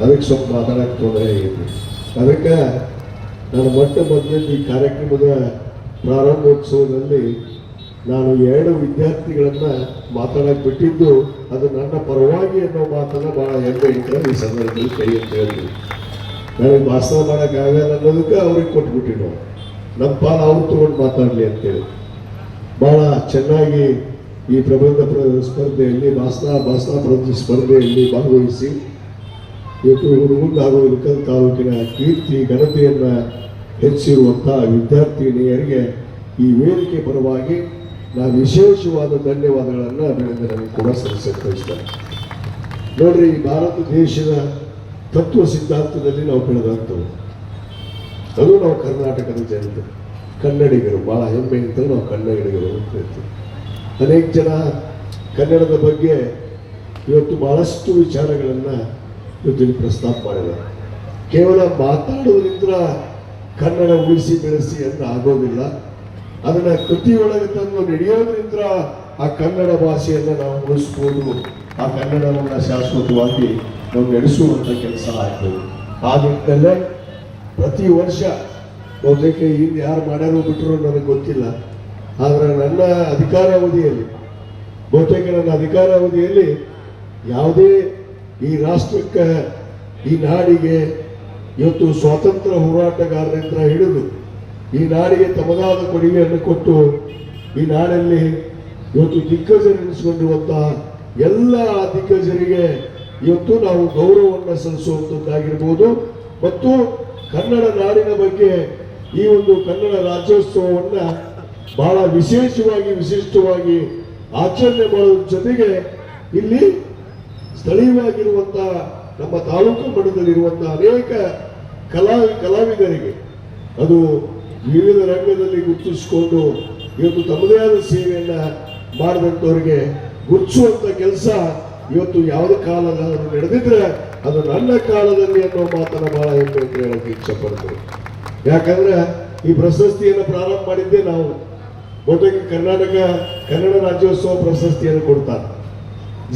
ಅದಕ್ಕೆ ಸ್ವಲ್ಪ ಮಾತಾಡೋಕ್ಕೆ ತೊಂದರೆ ಆಗೈತಿ. ಅದಕ್ಕೆ ನಾನು ಮೊದಲೇ ಈ ಕಾರ್ಯಕ್ರಮದ ಪ್ರಾರಂಭೋತ್ಸವದಲ್ಲಿ ನಾನು 2 ವಿದ್ಯಾರ್ಥಿಗಳನ್ನ ಮಾತಾಡಕ್ಕೆ ಬಿಟ್ಟಿದ್ದು ಅದು ನನ್ನ ಪರವಾಗಿ ಅನ್ನೋ ಮಾತನ್ನ ಬಹಳ ಹೆಮ್ಮೆ ಇಟ್ಟರೆ ಈ ಸಂದರ್ಭದಲ್ಲಿ ಕೈ ಅಂತ ಹೇಳಿದ್ವಿ. ನನಗೆ ಭಾಷಣ ಮಾಡೋಕ್ಕಾಗಲ್ಲ ಅನ್ನೋದಕ್ಕೆ ಅವ್ರಿಗೆ ಕೊಟ್ಬಿಟ್ಟಿವಿ ನಾವು, ನಮ್ಮ ಪಾಲ ಅವ್ರು ತಗೊಂಡು ಮಾತಾಡಲಿ ಅಂತೇಳಿ. ಬಹಳ ಚೆನ್ನಾಗಿ ಈ ಪ್ರಬಂಧ ಸ್ಪರ್ಧೆಯಲ್ಲಿ ಭಾಷಣ ಪ್ರಬಂಧ ಸ್ಪರ್ಧೆಯಲ್ಲಿ ಭಾಗವಹಿಸಿ ಇವತ್ತು ಹುಡುಗುಂದ ಹಾಗೂ ಇಳಕಲ್ ತಾಲೂಕಿನ ಕೀರ್ತಿ ಘನತೆಯನ್ನು ಹೆಚ್ಚಿರುವಂತಹ ವಿದ್ಯಾರ್ಥಿನಿಯರಿಗೆ ಈ ವೇದಿಕೆ ಪರವಾಗಿ ನಾನು ವಿಶೇಷವಾದ ಧನ್ಯವಾದಗಳನ್ನು ಅಭಿನಂದನೆ ಕೂಡ ಸಲ್ಲಿಸಕ್ಕೆ ಬಯಸ್ತೇನೆ. ನೋಡ್ರಿ, ಈ ಭಾರತ ದೇಶದ ತತ್ವ ಸಿದ್ಧಾಂತದಲ್ಲಿ ನಾವು ಬೆಳೆದಂಥವು, ಅದು ನಾವು ಕರ್ನಾಟಕದ ಜನತೆ ಕನ್ನಡಿಗರು, ಭಾಳ ಹೆಮ್ಮೆಯಿಂದ ನಾವು ಕನ್ನಡಿಗರು ಅಂತ ಹೇಳ್ತೀವಿ. ಅನೇಕ ಜನ ಕನ್ನಡದ ಬಗ್ಗೆ ಇವತ್ತು ಬಹಳಷ್ಟು ವಿಚಾರಗಳನ್ನು ಇವತ್ತು ಪ್ರಸ್ತಾಪ ಮಾಡಿದ್ದಾರೆ. ಕೇವಲ ಮಾತಾಡುವುದರಿಂದ ಕನ್ನಡ ಉಳಿಸಿ ಬೆಳೆಸಿ ಅಂತ ಆಗೋದಿಲ್ಲ, ಅದನ್ನ ಕೃತಿಯೊಳಗೆ ತಂದು ನಡೆಯೋದ್ರಿಂದ ಆ ಕನ್ನಡ ಭಾಷೆಯನ್ನು ನಾವು ಉಳಿಸ್ಬೋದು, ಆ ಕನ್ನಡವನ್ನು ಶಾಶ್ವತವಾಗಿ ನಾವು ನಡೆಸುವಂಥ ಕೆಲಸ ಆಗ್ತದೆ. ಆ ನಿಟ್ಟಿನಲ್ಲೇ ಪ್ರತಿ ವರ್ಷ ಬಹುತೇಕ ಇಲ್ಲಿ ಯಾರು ಮಾಡ್ಯಾರೋ ಬಿಟ್ಟರು ನನಗೆ ಗೊತ್ತಿಲ್ಲ, ಆದರೆ ನನ್ನ ಅಧಿಕಾರಾವಧಿಯಲ್ಲಿ ಯಾವುದೇ ಈ ರಾಷ್ಟ್ರಕ್ಕೆ, ಈ ನಾಡಿಗೆ ಇವತ್ತು ಸ್ವಾತಂತ್ರ್ಯ ಹೋರಾಟಗಾರರಿಂದ ಹಿಡಿದು ಈ ನಾಡಿಗೆ ತಮಗಾದ ಕೊಡುಗೆಯನ್ನು ಕೊಟ್ಟು ಈ ನಾಡಲ್ಲಿ ಇವತ್ತು ದಿಗ್ಗಜರೆನಿಸಿಕೊಂಡಿರುವಂತಹ ಎಲ್ಲ ದಿಗ್ಗಜರಿಗೆ ಇವತ್ತು ನಾವು ಗೌರವವನ್ನು ಸಲ್ಲಿಸುವಂಥದ್ದಾಗಿರ್ಬೋದು. ಮತ್ತು ಕನ್ನಡ ನಾಡಿನ ಬಗ್ಗೆ ಈ ಒಂದು ಕನ್ನಡ ರಾಜ್ಯೋತ್ಸವವನ್ನು ಬಹಳ ವಿಶಿಷ್ಟವಾಗಿ ಆಚರಣೆ ಮಾಡೋದ್ರ ಜೊತೆಗೆ ಇಲ್ಲಿ ಸ್ಥಳೀಯವಾಗಿರುವಂತಹ ನಮ್ಮ ತಾಲೂಕು ಮಟ್ಟದಲ್ಲಿರುವಂತಹ ಅನೇಕ ಕಲಾವಿದರಿಗೆ ಅದು ವಿವಿಧ ರಂಗದಲ್ಲಿ ಗುರುತಿಸಿಕೊಂಡು ಇವತ್ತು ತಮ್ಮದೇ ಆದ ಸೇವೆಯನ್ನ ಮಾಡಿದಂಥವ್ರಿಗೆ ಗುರುತಿಸುವಂತ ಕೆಲಸ ಇವತ್ತು ಯಾವುದೇ ಕಾಲದಲ್ಲಿ ನಡೆದಿದ್ರೆ ಅದು ನನ್ನ ಕಾಲದಲ್ಲಿ ಅನ್ನೋ ಮಾತನ್ನ ಬಹಳ ಹೆಮ್ಮೆ ಅಂತ ಹೇಳಕ್ಕೆ ಇಚ್ಛೆ ಪಡ್ತೇವೆ. ಯಾಕಂದ್ರೆ ಈ ಪ್ರಶಸ್ತಿಯನ್ನು ಪ್ರಾರಂಭ ಮಾಡಿದ್ದೆ ನಾವು. ಬಹುತೇಕ ಕರ್ನಾಟಕ ಕನ್ನಡ ರಾಜ್ಯೋತ್ಸವ ಪ್ರಶಸ್ತಿಯನ್ನು ಕೊಡ್ತಾರೆ,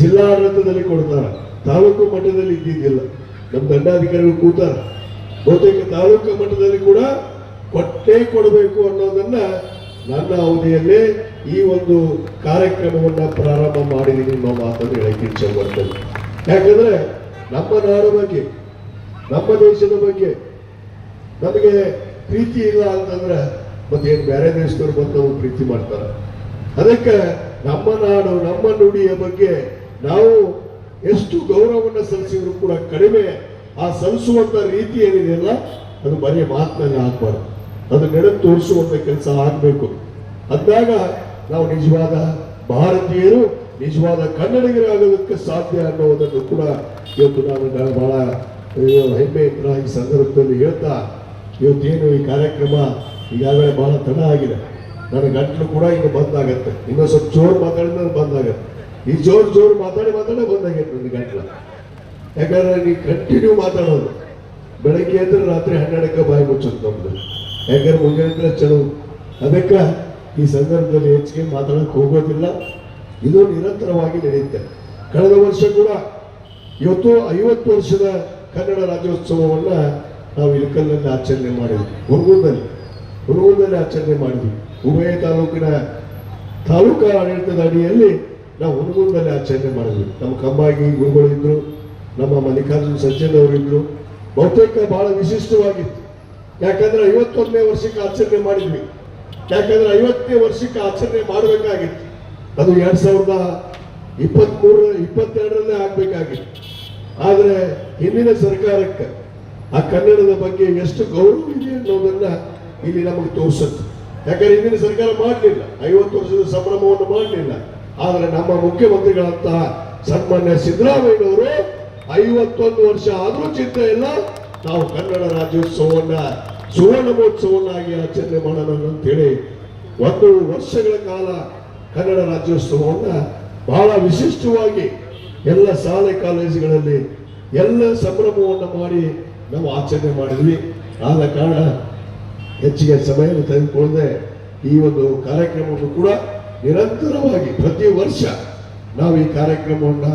ಜಿಲ್ಲಾಡಳಿತದಲ್ಲಿ ಕೊಡ್ತಾರೆ, ತಾಲೂಕು ಮಟ್ಟದಲ್ಲಿ ಇದ್ದಿದ್ದಿಲ್ಲ. ನಮ್ಮ ದಂಡಾಧಿಕಾರಿಗಳು ಕೂತಾರ, ಬಹುತೇಕ ತಾಲೂಕು ಮಟ್ಟದಲ್ಲಿ ಕೂಡ ಕೊಡಬೇಕು ಅನ್ನೋದನ್ನ ನನ್ನ ಅವಧಿಯಲ್ಲೇ ಈ ಒಂದು ಕಾರ್ಯಕ್ರಮವನ್ನ ಪ್ರಾರಂಭ ಮಾಡಿದೀನಿ ಅನ್ನೋ ಮಾತನ್ನು ಹೇಳಕ್ಕೆ ಇಚ್ಛೆ ಪಡ್ತೇನೆ. ಯಾಕಂದ್ರೆ ನಮ್ಮ ನಾಡ ಬಗ್ಗೆ, ನಮ್ಮ ದೇಶದ ಬಗ್ಗೆ ನಮಗೆ ಪ್ರೀತಿ ಇಲ್ಲ ಅಂತಂದ್ರೆ ಮತ್ತೇನು ಬೇರೆ ದೇಶದವ್ರು ಬಂದು ಪ್ರೀತಿ ಮಾಡ್ತಾರೆ. ಅದಕ್ಕೆ ನಮ್ಮ ನಾಡು, ನಮ್ಮ ನುಡಿಯ ಬಗ್ಗೆ ನಾವು ಎಷ್ಟು ಗೌರವವನ್ನು ಸಲ್ಲಿಸಿದ್ರು ಕೂಡ ಕಡಿಮೆ. ಆ ಸಲ್ಲಿಸುವಂತ ರೀತಿ ಏನಿದೆಯಲ್ಲ ಅದು ಬರೀ ಮಾತಿನಲ್ಲಿ ಆಗ್ಬಾರ್ದು, ಅದು ನಡೆದು ತೋರಿಸುವಂತ ಕೆಲಸ ಆಗಬೇಕು. ಅಂದಾಗ ನಾವು ನಿಜವಾದ ಭಾರತೀಯರು, ನಿಜವಾದ ಕನ್ನಡಿಗರಾಗೋದಕ್ಕೆ ಸಾಧ್ಯ ಅನ್ನೋದನ್ನು ಕೂಡ ಇವತ್ತು ನಾನು ಬಹಳ ಹೆಮ್ಮೆಯಿಂದ ಈ ಸಂದರ್ಭದಲ್ಲಿ ಹೇಳ್ತಾ, ಇವತ್ತೇನು ಈ ಕಾರ್ಯಕ್ರಮ ಈಗಾಗಲೇ ಬಹಳ ತಡ ಆಗಿದೆ, ನನ್ನ ಗಂಟಲು ಕೂಡ ಇನ್ನು ಬಂದಾಗತ್ತೆ. ಇನ್ನೊಂದು ಸ್ವಲ್ಪ ಜೋರು ಮಾತಾಡಿದ್ರೆ ಬಂದಾಗತ್ತೆ. ಈ ಜೋರು ಮಾತಾಡಿ ಬಂದಾಗೈತೆ ನನ್ನ ಗಂಟಲ. ಯಾಕಂದ್ರೆ ನೀವು ಕಂಟಿನ್ಯೂ ಮಾತಾಡೋದು, ಬೆಳಗ್ಗೆ ಅಂದ್ರೆ ರಾತ್ರಿ 12ಕ್ಕೆ ಬಾಯಿ ಮುಚ್ಚೋದು ನಮ್ದು. ಯಾಕಂದ್ರೆ ಮುಂಜಾನೆ ಚಲೋ. ಅದಕ್ಕೆ ಈ ಸಂದರ್ಭದಲ್ಲಿ ಹೆಚ್ಚಿಗೆ ಮಾತಾಡೋಕೆ ಹೋಗೋದಿಲ್ಲ, ಇದು ನಿರಂತರವಾಗಿ ನಡೆಯುತ್ತೆ. ಕಳೆದ ವರ್ಷ ಕೂಡ ಇವತ್ತು 50 ವರ್ಷದ ಕನ್ನಡ ರಾಜ್ಯೋತ್ಸವವನ್ನ ನಾವು ಇಳಕಲ್ನಲ್ಲಿ ಆಚರಣೆ ಮಾಡಿದ್ವಿ, ಹುನಗುಂದದಲ್ಲಿ ಆಚರಣೆ ಮಾಡಿದ್ವಿ. ಉಭಯ ತಾಲೂಕಿನ ತಾಲೂಕು ಆಡಳಿತದ ಅಡಿಯಲ್ಲಿ ನಾವು ಹುನಗುಂದದಲ್ಲಿ ಆಚರಣೆ ಮಾಡಿದ್ವಿ. ನಮ್ಮ ಕಂಬಾಗಿ ಗುರುಗಳಿದ್ರು, ನಮ್ಮ ಮಲ್ಲಿಕಾರ್ಜುನ ಸಜ್ಜನ್ ಅವರಿದ್ರು. ಬಹುತೇಕ ಬಹಳ ವಿಶಿಷ್ಟವಾಗಿತ್ತು. ಯಾಕಂದ್ರೆ 51ನೇ ವರ್ಷಕ್ಕೆ ಆಚರಣೆ ಮಾಡಿದ್ವಿ. ಯಾಕಂದ್ರೆ 50ನೇ ವರ್ಷಕ್ಕೆ ಆಚರಣೆ ಮಾಡಬೇಕಾಗಿತ್ತು, ಅದು 2022ರಲ್ಲೇ ಆಗ್ಬೇಕಾಗಿತ್ತು. ಆದ್ರೆ ಹಿಂದಿನ ಸರ್ಕಾರಕ್ಕೆ ಆ ಕನ್ನಡದ ಬಗ್ಗೆ ಎಷ್ಟು ಗೌರವ ಇದೆ ಅನ್ನೋದನ್ನ ಇಲ್ಲಿ ನಮಗೆ ತೋರಿಸುತ್ತೆ. ಯಾಕಂದ್ರೆ ಹಿಂದಿನ ಸರ್ಕಾರ ಮಾಡಲಿಲ್ಲ, 50 ವರ್ಷದ ಸಂಭ್ರಮವನ್ನು ಮಾಡಲಿಲ್ಲ. ಆದ್ರೆ ನಮ್ಮ ಮುಖ್ಯಮಂತ್ರಿಗಳಂತಹ ಸನ್ಮಾನ್ಯ ಸಿದ್ದರಾಮಯ್ಯನವರು 51 ವರ್ಷ ಆದರೂ ಚಿಂತೆ ಇಲ್ಲ, ನಾವು ಕನ್ನಡ ರಾಜ್ಯೋತ್ಸವವನ್ನ ಸುವರ್ಣ ಮಹೋತ್ಸವನ್ನಾಗಿ ಆಚರಣೆ ಮಾಡೋಣ ಅಂತೇಳಿ 1 ವರ್ಷಗಳ ಕಾಲ ಕನ್ನಡ ರಾಜ್ಯೋತ್ಸವವನ್ನ ಬಹಳ ವಿಶಿಷ್ಟವಾಗಿ ಎಲ್ಲ ಶಾಲೆ ಕಾಲೇಜುಗಳಲ್ಲಿ ಎಲ್ಲ ಸಂಭ್ರಮವನ್ನು ಮಾಡಿ ನಾವು ಆಚರಣೆ ಮಾಡಿದ್ವಿ. ಆದ ಕಾರಣ ಹೆಚ್ಚಿಗೆ ಸಮಯ ತೆಗೆದುಕೊಳ್ಳದೆ ಈ ಒಂದು ಕಾರ್ಯಕ್ರಮವನ್ನು ಕೂಡ ನಿರಂತರವಾಗಿ ಪ್ರತಿ ವರ್ಷ ನಾವು ಈ ಕಾರ್ಯಕ್ರಮವನ್ನು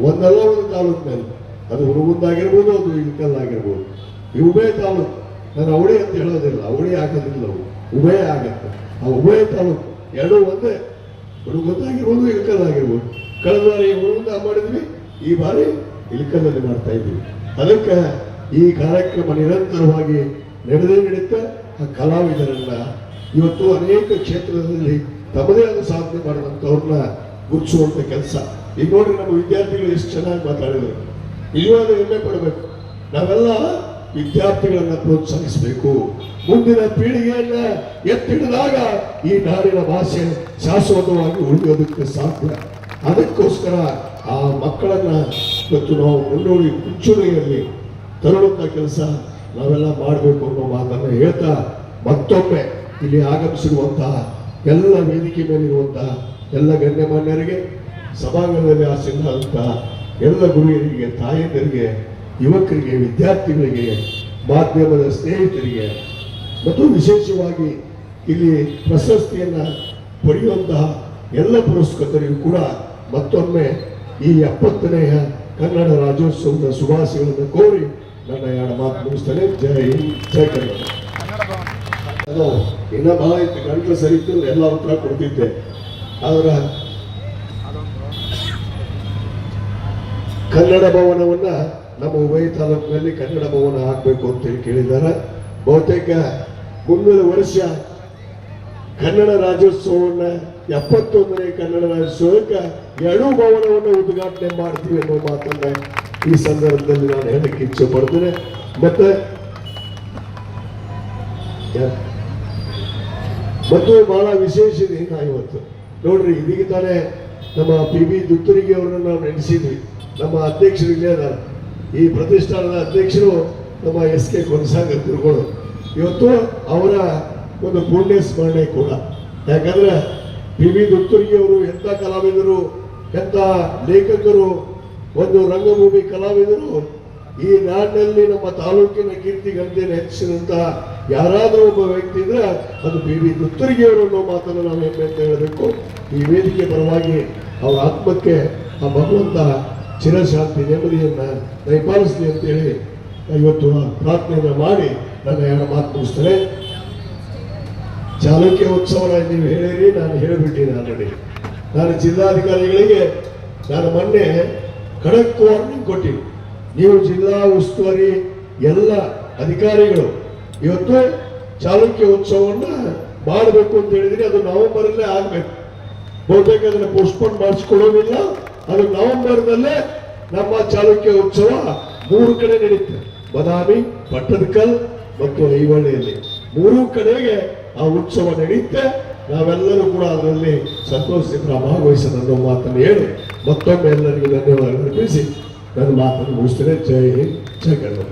ಒಂದಲ್ಲ ಒಂದು ತಾಲೂಕಿನಲ್ಲಿ ಅದು ಹುಡುಗುಂದಾಗಿರ್ಬೋದು, ಅದು ಇಲ್ಕಲ್ಲಾಗಿರ್ಬೋದು. ಈ ಉಭಯ ತಾಲೂಕು, ನಾನು ಅವಳಿ ಅಂತ ಹೇಳೋದಿಲ್ಲ, ಅವಳಿ ಆಗೋದಿಲ್ಲ, ಅವು ಉಭಯ ಆಗತ್ತೆ. ಆ ಉಭಯ ತಾಲೂಕು ಎರಡೂ ಒಂದೇ, ಹುಡುಗುಂದಾಗಿರ್ಬೋದು, ಇಲ್ಕಲ್ಲಾಗಿರ್ಬೋದು. ಕಳೆದ ಬಾರಿ ಹುಡುಗುಂದ ಮಾಡಿದ್ವಿ, ಈ ಬಾರಿ ಇಲ್ಕಲ್ಲಲ್ಲಿ ಮಾಡ್ತಾ ಇದ್ವಿ. ಅದಕ್ಕೆ ಈ ಕಾರ್ಯಕ್ರಮ ನಿರಂತರವಾಗಿ ನಡೆಯುತ್ತೆ. ಆ ಕಲಾವಿದರನ್ನ ಇವತ್ತು ಅನೇಕ ಕ್ಷೇತ್ರದಲ್ಲಿ ತಮ್ಮದೇ ಆದ ಸಾಧನೆ ಮಾಡಿದಂಥವ್ರನ್ನ ಗುರುತಿಸುವಂಥ ಕೆಲಸ. ಈಗ ನೋಡ್ರಿ, ನಮ್ಮ ವಿದ್ಯಾರ್ಥಿಗಳು ಎಷ್ಟು ಚೆನ್ನಾಗಿ ಮಾತಾಡಿದರು, ನಿಜವಾದ ಹೆಮ್ಮೆ ಪಡಬೇಕು. ನಾವೆಲ್ಲ ವಿದ್ಯಾರ್ಥಿಗಳನ್ನ ಪ್ರೋತ್ಸಾಹಿಸಬೇಕು. ಮುಂದಿನ ಪೀಳಿಗೆಯನ್ನ ಎತ್ತಿಡಿದಾಗ ಈ ನಾಡಿನ ಭಾಷೆ ಶಾಶ್ವತವಾಗಿ ಉಳಿಯೋದಕ್ಕೆ ಸಾಧ್ಯ. ಅದಕ್ಕೋಸ್ಕರ ಆ ಮಕ್ಕಳನ್ನ ಇವತ್ತು ನಾವು ಮುಂಚೂಣಿಯಲ್ಲಿ ತರುವಂಥ ಕೆಲಸ ನಾವೆಲ್ಲ ಮಾಡಬೇಕು ಅನ್ನೋ ಮಾತನ್ನು ಹೇಳ್ತಾ, ಮತ್ತೊಮ್ಮೆ ಇಲ್ಲಿ ಆಗಮಿಸಿರುವಂತಹ ಎಲ್ಲ ವೇದಿಕೆ ಮೇಲಿರುವಂತಹ ಎಲ್ಲ ಗಣ್ಯಮಾನ್ಯರಿಗೆ, ಸಭಾಂಗಣದಲ್ಲಿ ಆಸೀನರಾದಂತಹ ಎಲ್ಲ ಗುರುಹಿಯರಿಗೆ, ತಾಯಂದಿರಿಗೆ, ಯುವಕರಿಗೆ, ವಿದ್ಯಾರ್ಥಿಗಳಿಗೆ, ಮಾಧ್ಯಮದ ಸ್ನೇಹಿತರಿಗೆ ಮತ್ತು ವಿಶೇಷವಾಗಿ ಇಲ್ಲಿ ಪ್ರಶಸ್ತಿಯನ್ನು ಪಡೆಯುವಂತಹ ಎಲ್ಲ ಪುರಸ್ಕೃತರಿಗೂ ಕೂಡ ಮತ್ತೊಮ್ಮೆ ಈ 70ನೆಯ ಕನ್ನಡ ರಾಜ್ಯೋತ್ಸವದ ಶುಭಾಶಯಗಳನ್ನು ಕೋರಿ ನನ್ನ ಎರಡು ಮಾತು ಮುಗಿಸ್ತೇನೆ. ಜೈ ಹಿಂದ್, ಜೈ ಕನ್ನಡ. ಅದು ಇನ್ನೂ ಬಹಳ ಇತ್ತು, ಗಂಟಲು ಸರಿತು ಎಲ್ಲ ಉತ್ತರ ಕೊಡ್ತಿದ್ದೆ. ಆದ್ರೆ ಕನ್ನಡ ಭವನವನ್ನ ನಮ್ಮ ಉಭಯ ತಾಲೂಕಿನಲ್ಲಿ ಕನ್ನಡ ಭವನ ಹಾಕಬೇಕು ಅಂತೇಳಿ ಕೇಳಿದ್ದಾರೆ. ಬಹುತೇಕ ಮುಂದಿನ ವರ್ಷ ಕನ್ನಡ ರಾಜ್ಯೋತ್ಸವವನ್ನ 71ನೇ ಕನ್ನಡ ರಾಜ್ಯೋತ್ಸವಕ್ಕೆ ಎರಡೂ ಭವನವನ್ನು ಉದ್ಘಾಟನೆ ಮಾಡ್ತೀವಿ ಅನ್ನೋ ಮಾತನ್ನ ಈ ಸಂದರ್ಭದಲ್ಲಿ ನಾನು ಹೇಳಕ್ಕೆ ಇಚ್ಛೆ ಪಡ್ತೇನೆ. ಮತ್ತು ಬಹಳ ವಿಶೇಷ ದಿನ ಇವತ್ತು ನೋಡ್ರಿ. ಇದೀಗ ತಾನೇ ನಮ್ಮ PB ದುತ್ತರಿಗೆ ಅವರನ್ನು ನಾವು ನೆನೆಸಿದ್ವಿ. ನಮ್ಮ ಅಧ್ಯಕ್ಷರು ಇಲ್ಲೇ ಅದಾರ, ಈ ಪ್ರತಿಷ್ಠಾನದ ಅಧ್ಯಕ್ಷರು ನಮ್ಮ SK ಕೊನಸಾಗರ್ ಗುರುಗಳು. ಇವತ್ತು ಅವರ ಒಂದು ಪುಣ್ಯ ಸ್ಮರಣೆ ಕೂಡ. ಯಾಕಂದ್ರೆ PB ದುತ್ತರಿಗೆ ಅವರು ಎಂಥ ಕಲಾವಿದರು, ಎಂಥ ಲೇಖಕರು, ಒಂದು ರಂಗಭೂಮಿ ಕಲಾವಿದರು. ಈ ನಾಡಿನಲ್ಲಿ ನಮ್ಮ ತಾಲೂಕಿನ ಕೀರ್ತಿ ಗಂಟೆಯನ್ನು ಹೆಚ್ಚಿಸಿದಂತ ಯಾರಾದರೂ ಒಬ್ಬ ವ್ಯಕ್ತಿ ಇದ್ರೆ ಅದು PB ದುತ್ತರಿಗೆ ಅವರು ಅನ್ನೋ ಮಾತನ್ನು ನಾವು ಹೆಮ್ಮೆ ಅಂತ ಹೇಳಬೇಕು. ಈ ವೇದಿಕೆ ಪರವಾಗಿ ಅವರ ಆತ್ಮಕ್ಕೆ ಆ ಭಗವಂತ ಚಿರಶಾಂತಿ, ನೆಮ್ಮದಿಯನ್ನ ದಯಪಾಲಿಸಲಿ ಅಂತೇಳಿ ಇವತ್ತು ಪ್ರಾರ್ಥನೆಯನ್ನು ಮಾಡಿ ನನ್ನ ಎರಡು ಮಾತು ಮುಗಿಸ್ತೇನೆ. ಚಾಲುಕ್ಯ ಉತ್ಸವನ ನೀವು ಹೇಳಿರಿ, ನಾನು ಹೇಳಿಬಿಟ್ಟಿನಿ ಆಲ್ರೆಡಿ. ನಾನು ಜಿಲ್ಲಾಧಿಕಾರಿಗಳಿಗೆ ನಾನು ಮೊನ್ನೆ ಖಡಕ್ ವಾರ್ನಿಂಗ್ ಕೊಟ್ಟಿನಿ. ನೀವು ಜಿಲ್ಲಾ ಉಸ್ತುವಾರಿ ಎಲ್ಲ ಅಧಿಕಾರಿಗಳು ಇವತ್ತು ಚಾಲುಕ್ಯ ಉತ್ಸವವನ್ನ ಮಾಡಬೇಕು ಅಂತ ಹೇಳಿದ್ರೆ ಅದು ನವೆಂಬರಲ್ಲೇ ಆಗ್ಬೇಕು. ಬಹುತೇಕ ಅದನ್ನು ಪೋಸ್ಟ್ಪೋನ್ ಮಾಡಿಸ್ಕೊಳ್ಳೋದಿಲ್ಲ. ಅದು ನವೆಂಬರ್ನಲ್ಲೇ ನಮ್ಮ ಚಾಲುಕ್ಯ ಉತ್ಸವ 3 ಕಡೆ ನಡೀತದೆ. ಬದಾಮಿ, ಪಟ್ಟದಕಲ್ ಮತ್ತು ಐವಳ್ಳಿಯಲ್ಲಿ 3 ಕಡೆಗೆ ಆ ಉತ್ಸವ ನಡೆಯುತ್ತೆ. ನಾವೆಲ್ಲರೂ ಕೂಡ ಅದರಲ್ಲಿ ಸಂತೋಷದಿಂದ ಭಾಗವಹಿಸೋಣ ಅನ್ನೋ ಮಾತನ್ನು ಹೇಳಿ ಮತ್ತೊಮ್ಮೆ ಎಲ್ಲರಿಗೂ ಧನ್ಯವಾದ ಅರ್ಪಿಸಿ ನನ್ನ ಮಾತನ್ನು ಮುಗಿಸ್ತೇನೆ. ಜೈ ಹಿಂದ್, ಜೈ ಕನ್ನಡ.